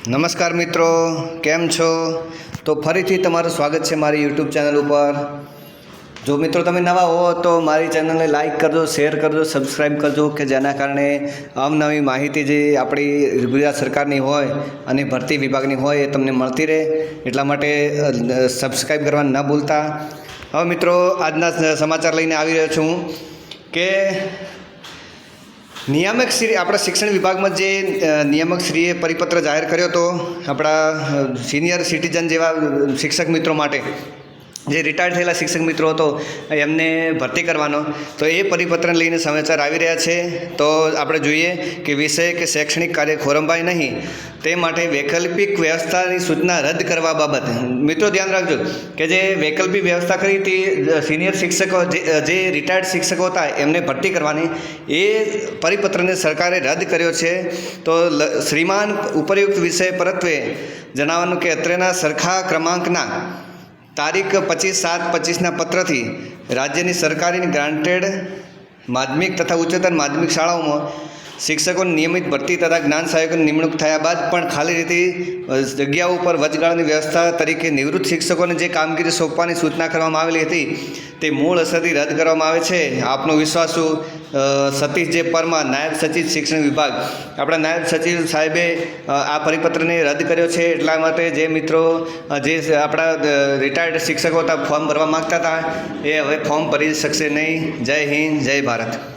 નમસ્કાર મિત્રો, કેમ છો? તો ફરીથી તમારું સ્વાગત છે મારી યુટ્યુબ ચેનલ ઉપર. જો મિત્રો તમે નવા હો તો મારી ચેનલને લાઇક કરજો, શેર કરજો, સબસ્ક્રાઈબ કરજો કે જેના કારણે અવનવી માહિતી જે આપણી ગુજરાત સરકારની હોય અને ભરતી વિભાગની હોય એ તમને મળતી રહે. એટલા માટે સબસ્ક્રાઈબ કરવા ન ભૂલતા. હવે મિત્રો, આજના સમાચાર લઈને આવી રહ્યો છું કે નિયામક શ્રી આપણા શિક્ષણ વિભાગમાં જે નિયામક શ્રીએ પરિપત્ર જાહેર કર્યો હતો આપણા સિનિયર સિટીઝન જેવા શિક્ષક મિત્રો માટે, જે રિટાયર્ડ થયેલા શિક્ષક મિત્રો હતો એમને ભરતી કરવાનો, તો એ પરિપત્રને લઈને સમાચાર આવી રહ્યા છે. તો આપણે જોઈએ કે વિષય કે શૈક્ષણિક કાર્ય ખોરંભાય નહીં તે માટે વૈકલ્પિક વ્યવસ્થાની સૂચના રદ કરવા બાબત. મિત્રો ધ્યાન રાખજો કે જે વૈકલ્પિક વ્યવસ્થા કરી હતી સિનિયર શિક્ષકો જે રિટાયર્ડ શિક્ષકો હતા એમને ભરતી કરવાની, એ પરિપત્રને સરકારે રદ કર્યો છે. તો શ્રીમાન ઉપરયુક્ત વિષય પરત્વે જણાવવાનું કે અત્રેના સરખા ક્રમાંકના તારીખ 25/7/25ના પત્રથી રાજ્યની સરકારી ગ્રાન્ટેડ માધ્યમિક તથા ઉચ્ચતર માધ્યમિક શાળાઓમાં શિક્ષકોની નિયમિત ભરતી તથા જ્ઞાન સહાયકોની નિમણૂક થયા બાદ પણ ખાલી રહેતી જગ્યાઓ ઉપર વચગાળાની વ્યવસ્થા તરીકે નિવૃત્ત શિક્ષકોને જે કામગીરી સોંપવાની સૂચના કરવામાં આવેલી હતી તે મૂળ અસરથી રદ કરવામાં આવે છે. આપનો વિશ્વાસુ સતીશ જે પરમાર, નાયબ સચિવ શિક્ષણ વિભાગ. આપણા નાયબ સચિવ સાહેબે આ પરિપત્રને રદ કર્યો છે. એટલા માટે જે મિત્રો જે આપણા રિટાયર્ડ શિક્ષકો હતા ફોર્મ ભરવા માગતા હતા એ હવે ફોર્મ ભરી શકશે નહીં. જય હિન્દ, જય ભારત.